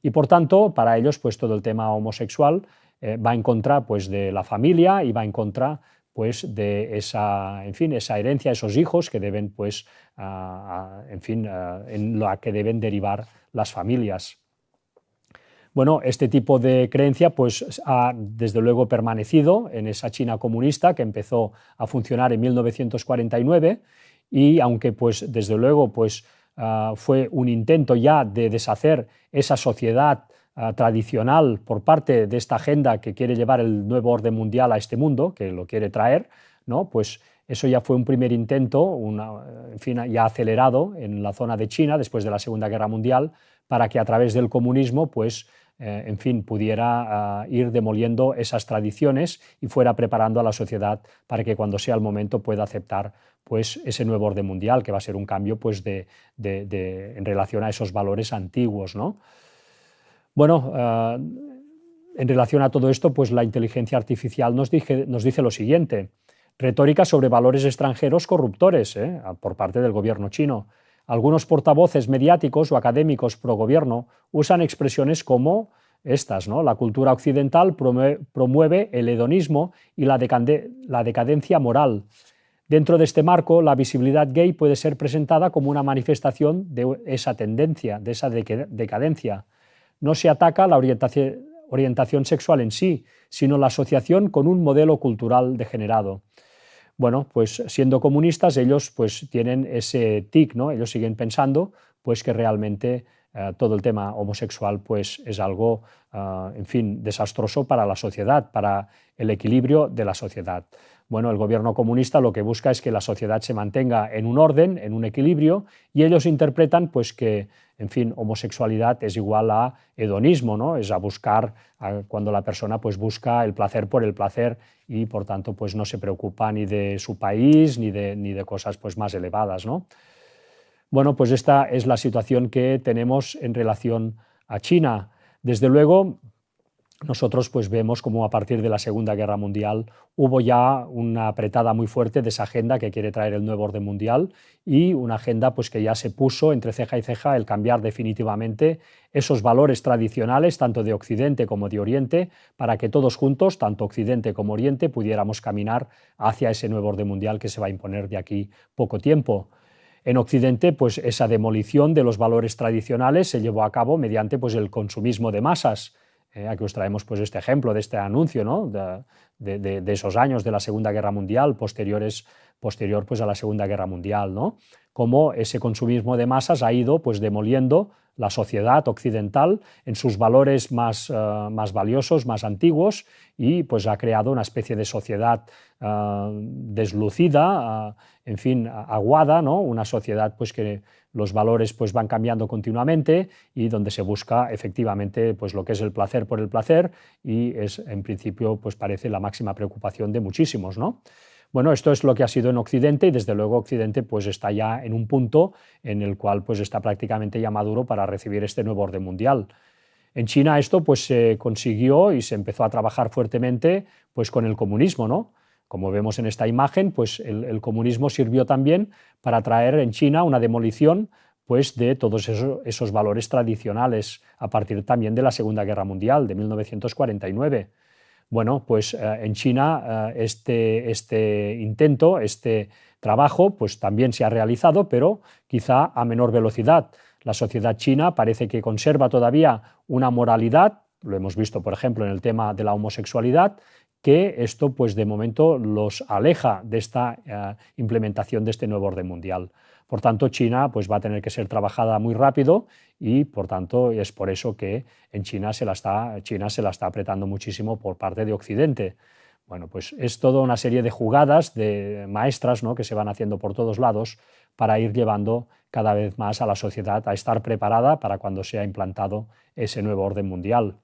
Y por tanto, para ellos pues, todo el tema homosexual va en contra pues, de la familia y va en contra pues, de esa, en fin, esa herencia, esos hijos que deben, pues, en fin, en la que deben derivar las familias. Bueno, este tipo de creencia pues, ha desde luego permanecido en esa China comunista que empezó a funcionar en 1949 y aunque pues, desde luego pues, fue un intento ya de deshacer esa sociedad tradicional por parte de esta agenda que quiere llevar el nuevo orden mundial a este mundo, que lo quiere traer, ¿no? Pues eso ya fue un primer intento, en fin, ya acelerado en la zona de China después de la Segunda Guerra Mundial, para que a través del comunismo pues, en fin, pudiera ir demoliendo esas tradiciones y fuera preparando a la sociedad para que cuando sea el momento pueda aceptar pues, ese nuevo orden mundial, que va a ser un cambio pues, en relación a esos valores antiguos, ¿no? Bueno, en relación a todo esto, pues la inteligencia artificial nos dice lo siguiente: retórica sobre valores extranjeros corruptores por parte del gobierno chino. Algunos portavoces mediáticos o académicos pro gobierno usan expresiones como estas, ¿no? La cultura occidental promueve el hedonismo y la decadencia moral. Dentro de este marco, la visibilidad gay puede ser presentada como una manifestación de esa tendencia, de esa decadencia. No se ataca la orientación sexual en sí, sino la asociación con un modelo cultural degenerado. Bueno, pues siendo comunistas ellos pues tienen ese tic, ¿no? Ellos siguen pensando pues que realmente todo el tema homosexual pues es algo, en fin, desastroso para la sociedad, para el equilibrio de la sociedad. Bueno, el gobierno comunista lo que busca es que la sociedad se mantenga en un orden, en un equilibrio, y ellos interpretan pues que, en fin, homosexualidad es igual a hedonismo, ¿no? Es a buscar, cuando la persona pues busca el placer por el placer y por tanto pues no se preocupa ni de su país ni de cosas pues más elevadas, ¿no? Bueno, pues esta es la situación que tenemos en relación a China. Desde luego, nosotros pues vemos como a partir de la Segunda Guerra Mundial hubo ya una apretada muy fuerte de esa agenda que quiere traer el nuevo orden mundial y una agenda pues que ya se puso entre ceja y ceja el cambiar definitivamente esos valores tradicionales tanto de Occidente como de Oriente para que todos juntos, tanto Occidente como Oriente, pudiéramos caminar hacia ese nuevo orden mundial que se va a imponer de aquí poco tiempo. En Occidente, pues esa demolición de los valores tradicionales se llevó a cabo mediante pues, el consumismo de masas. Aquí os traemos pues, este ejemplo de este anuncio, ¿no? de esos años de la Segunda Guerra Mundial, posterior pues, a la Segunda Guerra Mundial, ¿no? Cómo ese consumismo de masas ha ido pues, demoliendo la sociedad occidental en sus valores más valiosos, más antiguos, y pues ha creado una especie de sociedad deslucida, en fin, aguada, ¿no? Una sociedad pues, que los valores pues, van cambiando continuamente y donde se busca efectivamente pues, lo que es el placer por el placer y es en principio pues, parece la máxima preocupación de muchísimos, ¿no? Bueno, esto es lo que ha sido en Occidente y desde luego Occidente pues, está ya en un punto en el cual pues, está prácticamente ya maduro para recibir este nuevo orden mundial. En China esto pues, se consiguió y se empezó a trabajar fuertemente pues, con el comunismo, ¿no? Como vemos en esta imagen, pues, el comunismo sirvió también para traer en China una demolición pues, de todos esos valores tradicionales a partir también de la Segunda Guerra Mundial, de 1949. Bueno, pues en China este intento, este trabajo, pues también se ha realizado, pero quizá a menor velocidad. La sociedad china parece que conserva todavía una moralidad, lo hemos visto, por ejemplo, en el tema de la homosexualidad, que esto, pues de momento, los aleja de esta implementación de este nuevo orden mundial. Por tanto, China pues, va a tener que ser trabajada muy rápido y, por tanto, es por eso que en China se la está apretando muchísimo por parte de Occidente. Bueno, pues es toda una serie de jugadas de maestras, ¿no? Que se van haciendo por todos lados para ir llevando cada vez más a la sociedad a estar preparada para cuando sea implantado ese nuevo orden mundial.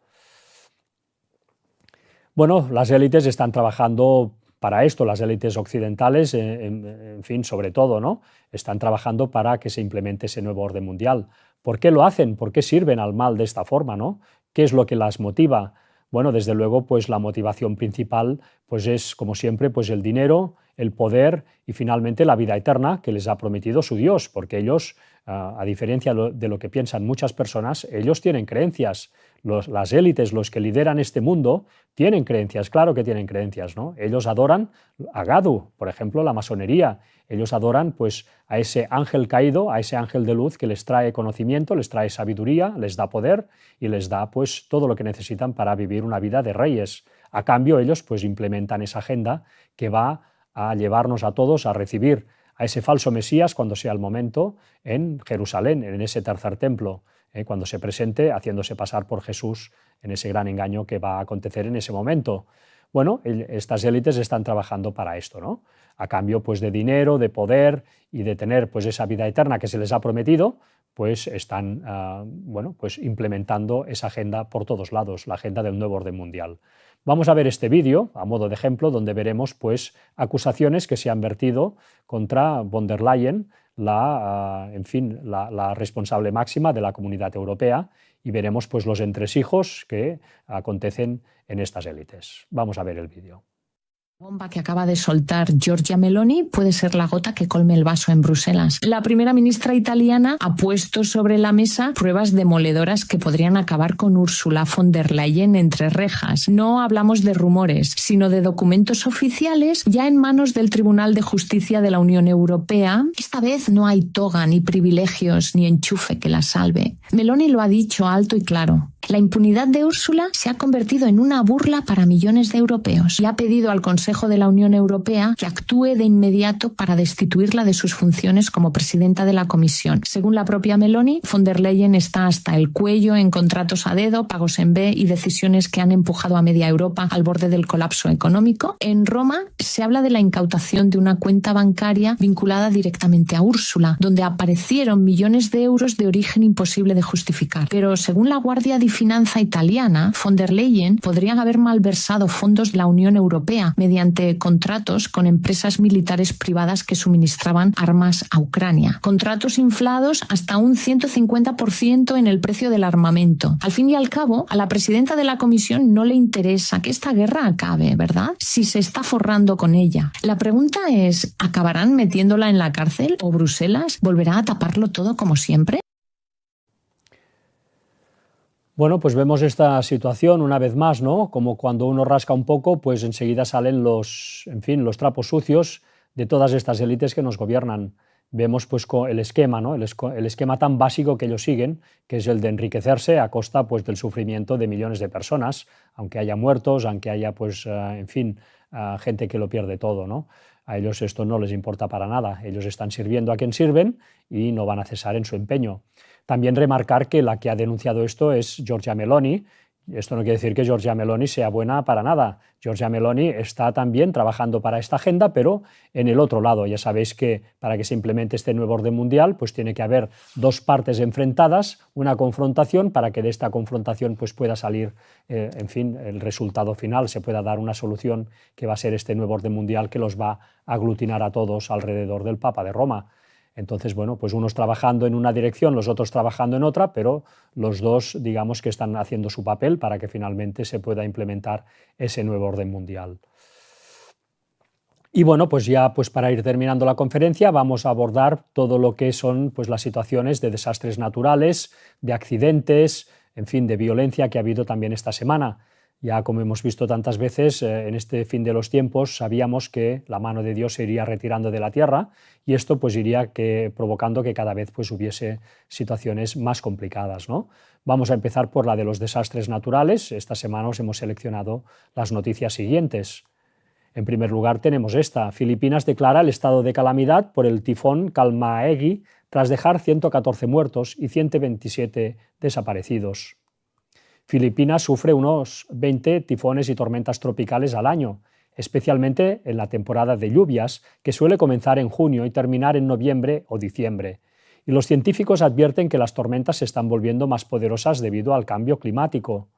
Bueno, las élites están trabajando para esto, las élites occidentales, en fin, sobre todo, ¿no? Están trabajando para que se implemente ese nuevo orden mundial. ¿Por qué lo hacen? ¿Por qué sirven al mal de esta forma, ¿no? ¿Qué es lo que las motiva? Bueno, desde luego, pues la motivación principal pues es, como siempre, pues el dinero, el poder y finalmente la vida eterna que les ha prometido su Dios, porque ellos, a diferencia de lo que piensan muchas personas, ellos tienen creencias. Las élites, los que lideran este mundo, tienen creencias, claro que tienen creencias, ¿no? Ellos adoran a Gadu, por ejemplo, la masonería. Ellos adoran pues, a ese ángel caído, a ese ángel de luz que les trae conocimiento, les trae sabiduría, les da poder y les da pues, todo lo que necesitan para vivir una vida de reyes. A cambio, ellos pues, implementan esa agenda que va a llevarnos a todos a recibir a ese falso Mesías cuando sea el momento en Jerusalén, en ese tercer templo, cuando se presente haciéndose pasar por Jesús en ese gran engaño que va a acontecer en ese momento. Bueno, estas élites están trabajando para esto, ¿no? A cambio pues, de dinero, de poder y de tener pues, esa vida eterna que se les ha prometido, pues están bueno, pues, implementando esa agenda por todos lados, la agenda del nuevo orden mundial. Vamos a ver este vídeo, a modo de ejemplo, donde veremos pues, acusaciones que se han vertido contra von der Leyen, en fin, la responsable máxima de la Comunidad Europea, y veremos pues, los entresijos que acontecen en estas élites. Vamos a ver el vídeo. La bomba que acaba de soltar Giorgia Meloni puede ser la gota que colme el vaso en Bruselas. La primera ministra italiana ha puesto sobre la mesa pruebas demoledoras que podrían acabar con Ursula von der Leyen entre rejas. No hablamos de rumores, sino de documentos oficiales ya en manos del Tribunal de Justicia de la Unión Europea. Esta vez no hay toga, ni privilegios, ni enchufe que la salve. Meloni lo ha dicho alto y claro. La impunidad de Úrsula se ha convertido en una burla para millones de europeos y ha pedido al Consejo de la Unión Europea que actúe de inmediato para destituirla de sus funciones como presidenta de la Comisión. Según la propia Meloni, von der Leyen está hasta el cuello en contratos a dedo, pagos en B y decisiones que han empujado a media Europa al borde del colapso económico. En Roma se habla de la incautación de una cuenta bancaria vinculada directamente a Úrsula, donde aparecieron millones de euros de origen imposible de justificar. Pero según la Guardia di Finanza italiana, von der Leyen podría haber malversado fondos de la Unión Europea mediante contratos con empresas militares privadas que suministraban armas a Ucrania. Contratos inflados hasta un 150% en el precio del armamento. Al fin y al cabo, a la presidenta de la Comisión no le interesa que esta guerra acabe, ¿verdad? Si se está forrando con ella. La pregunta es, ¿acabarán metiéndola en la cárcel o Bruselas volverá a taparlo todo como siempre? Bueno, pues vemos esta situación una vez más, ¿no? Como cuando uno rasca un poco, pues enseguida salen los trapos sucios de todas estas élites que nos gobiernan. Vemos pues el esquema, ¿no? El esquema tan básico que ellos siguen, que es el de enriquecerse a costa pues del sufrimiento de millones de personas, aunque haya muertos, aunque haya pues gente que lo pierde todo, ¿no? A ellos esto no les importa para nada. Ellos están sirviendo a quien sirven y no van a cesar en su empeño. También remarcar que la que ha denunciado esto es Giorgia Meloni. Esto no quiere decir que Giorgia Meloni sea buena para nada. Giorgia Meloni está también trabajando para esta agenda, pero en el otro lado. Ya sabéis que para que se implemente este nuevo orden mundial, pues tiene que haber dos partes enfrentadas, una confrontación, para que de esta confrontación pues pueda salir, el resultado final, se pueda dar una solución que va a ser este nuevo orden mundial que los va a aglutinar a todos alrededor del Papa de Roma. Entonces, bueno, pues unos trabajando en una dirección, los otros trabajando en otra, pero los dos, digamos que están haciendo su papel para que finalmente se pueda implementar ese nuevo orden mundial. Y bueno, pues ya pues para ir terminando la conferencia vamos a abordar todo lo que son pues las situaciones de desastres naturales, de accidentes, en fin, de violencia que ha habido también esta semana. Ya como hemos visto tantas veces, en este fin de los tiempos sabíamos que la mano de Dios se iría retirando de la tierra y esto pues iría provocando que cada vez pues hubiese situaciones más complicadas, ¿no? Vamos a empezar por la de los desastres naturales. Esta semana os hemos seleccionado las noticias siguientes. En primer lugar tenemos esta. Filipinas declara el estado de calamidad por el tifón Kalmaegi tras dejar 114 muertos y 127 desaparecidos. Filipinas sufre unos 20 tifones y tormentas tropicales al año, especialmente en la temporada de lluvias, que suele comenzar en junio y terminar en noviembre o diciembre. Y los científicos advierten que las tormentas se están volviendo más poderosas debido al cambio climático.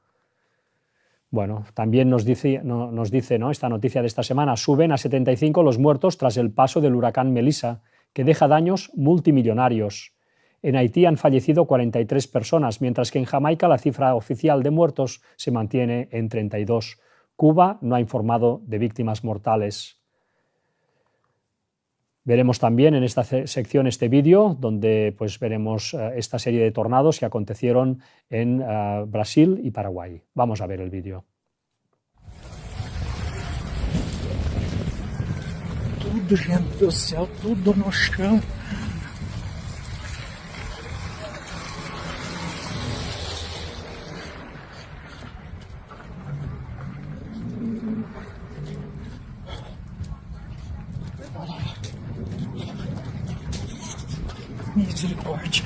Bueno, también nos dice, ¿no? Esta noticia de esta semana, suben a 75 los muertos tras el paso del huracán Melissa, que deja daños multimillonarios. En Haití han fallecido 43 personas, mientras que en Jamaica la cifra oficial de muertos se mantiene en 32. Cuba no ha informado de víctimas mortales. Veremos también en esta sección este vídeo, donde pues, veremos esta serie de tornados que acontecieron en Brasil y Paraguay. Vamos a ver el vídeo. Tudo, gente do céu, tudo no chão. Misericórdia.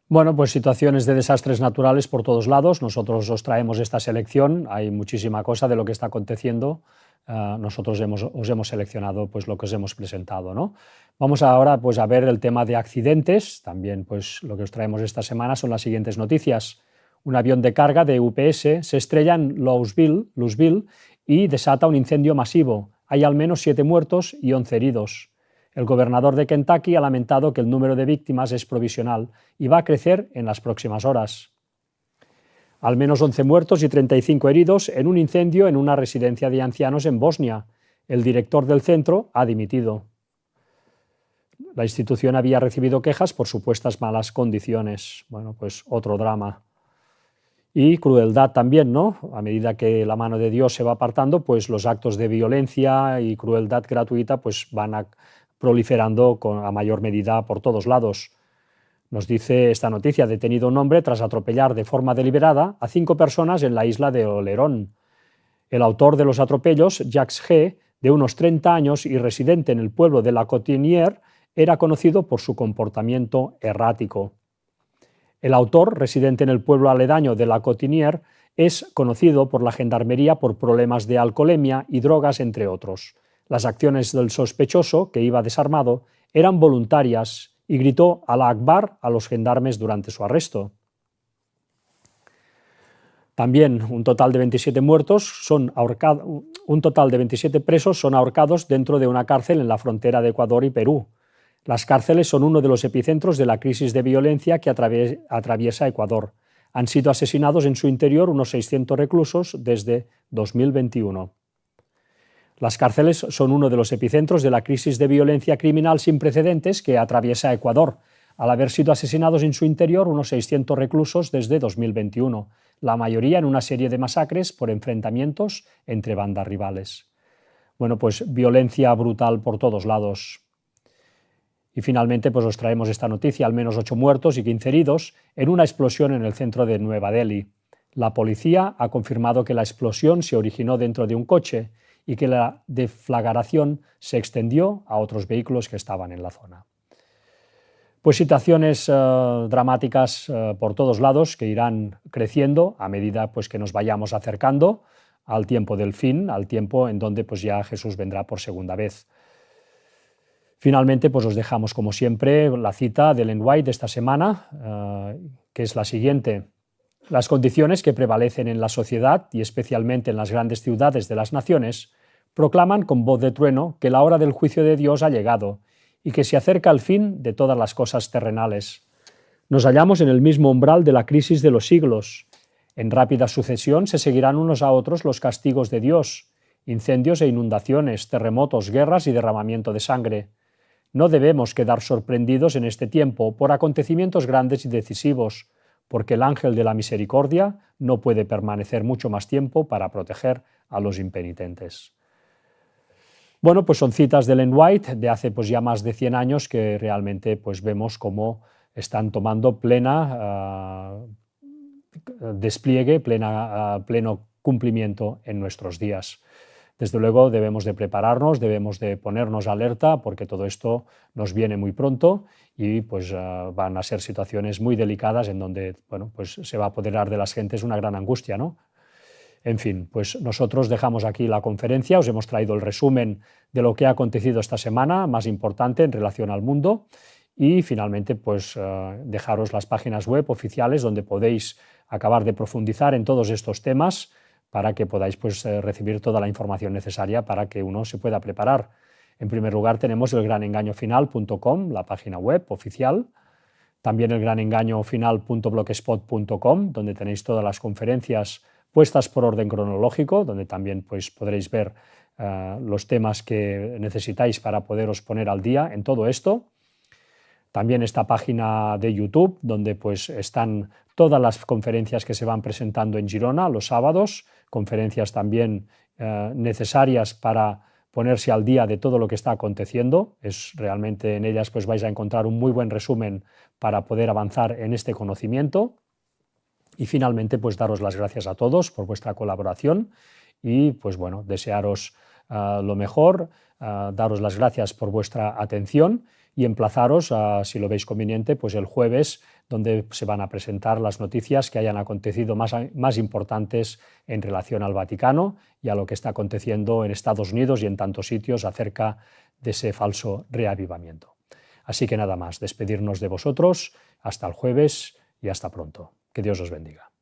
Bueno, pues situaciones de desastres naturales por todos lados. Nosotros os traemos esta selección. Hay muchísima cosa de lo que está aconteciendo. Nosotros os hemos seleccionado pues, lo que os hemos presentado, ¿no? Vamos ahora pues, a ver el tema de accidentes. También pues, lo que os traemos esta semana son las siguientes noticias. Un avión de carga de UPS se estrella en Louisville y desata un incendio masivo. Hay al menos 7 muertos y 11 heridos. El gobernador de Kentucky ha lamentado que el número de víctimas es provisional y va a crecer en las próximas horas. Al menos 11 muertos y 35 heridos en un incendio en una residencia de ancianos en Bosnia. El director del centro ha dimitido. La institución había recibido quejas por supuestas malas condiciones. Bueno, pues otro drama. Y crueldad también, ¿no? A medida que la mano de Dios se va apartando, pues los actos de violencia y crueldad gratuita pues van proliferando a mayor medida por todos lados. Nos dice esta noticia: detenido un hombre tras atropellar de forma deliberada a 5 personas en la isla de Olerón. El autor de los atropellos, Jacques G., de unos 30 años y residente en el pueblo de La Cotinière, era conocido por su comportamiento errático. El autor, residente en el pueblo aledaño de La Cotinière, es conocido por la gendarmería por problemas de alcoholemia y drogas, entre otros. Las acciones del sospechoso, que iba desarmado, eran voluntarias y gritó Alá Akbar a los gendarmes durante su arresto. También un total de 27 presos son ahorcados dentro de una cárcel en la frontera de Ecuador y Perú. Las cárceles son uno de los epicentros de la crisis de violencia que atraviesa Ecuador. Han sido asesinados en su interior unos 600 reclusos desde 2021. Las cárceles son uno de los epicentros de la crisis de violencia criminal sin precedentes que atraviesa Ecuador, al haber sido asesinados en su interior unos 600 reclusos desde 2021, la mayoría en una serie de masacres por enfrentamientos entre bandas rivales. Bueno, pues violencia brutal por todos lados. Y finalmente pues os traemos esta noticia: al menos 8 muertos y 15 heridos en una explosión en el centro de Nueva Delhi. La policía ha confirmado que la explosión se originó dentro de un coche y que la deflagración se extendió a otros vehículos que estaban en la zona. Pues situaciones dramáticas por todos lados que irán creciendo a medida pues, que nos vayamos acercando al tiempo del fin, al tiempo en donde pues, ya Jesús vendrá por segunda vez. Finalmente, pues os dejamos, como siempre, la cita de Ellen White de esta semana, que es la siguiente: las condiciones que prevalecen en la sociedad, y especialmente en las grandes ciudades de las naciones, proclaman con voz de trueno que la hora del juicio de Dios ha llegado y que se acerca el fin de todas las cosas terrenales. Nos hallamos en el mismo umbral de la crisis de los siglos. En rápida sucesión se seguirán unos a otros los castigos de Dios: incendios e inundaciones, terremotos, guerras y derramamiento de sangre. No debemos quedar sorprendidos en este tiempo por acontecimientos grandes y decisivos, porque el ángel de la misericordia no puede permanecer mucho más tiempo para proteger a los impenitentes. Bueno, pues son citas de Ellen White de hace pues ya más de 100 años que realmente pues vemos cómo están tomando despliegue, pleno cumplimiento en nuestros días. Desde luego debemos de prepararnos, debemos de ponernos alerta, porque todo esto nos viene muy pronto y pues van a ser situaciones muy delicadas en donde bueno, pues se va a apoderar de las gentes una gran angustia, ¿no? En fin, pues nosotros dejamos aquí la conferencia, os hemos traído el resumen de lo que ha acontecido esta semana, más importante en relación al mundo, y finalmente pues dejaros las páginas web oficiales donde podéis acabar de profundizar en todos estos temas, para que podáis pues, recibir toda la información necesaria para que uno se pueda preparar. En primer lugar tenemos elgranengañofinal.com, la página web oficial, también elgranengañofinal.blogspot.com, donde tenéis todas las conferencias puestas por orden cronológico, donde también pues, podréis ver los temas que necesitáis para poderos poner al día en todo esto. También esta página de YouTube, donde pues, están todas las conferencias que se van presentando en Girona los sábados, conferencias también necesarias para ponerse al día de todo lo que está aconteciendo. Realmente en ellas pues, vais a encontrar un muy buen resumen para poder avanzar en este conocimiento. Y finalmente pues, daros las gracias a todos por vuestra colaboración y pues, bueno, desearos lo mejor, daros las gracias por vuestra atención y emplazaros, si lo veis conveniente, pues el jueves, donde se van a presentar las noticias que hayan acontecido más importantes en relación al Vaticano y a lo que está aconteciendo en Estados Unidos y en tantos sitios acerca de ese falso reavivamiento. Así que nada más, despedirnos de vosotros, hasta el jueves y hasta pronto. Que Dios os bendiga.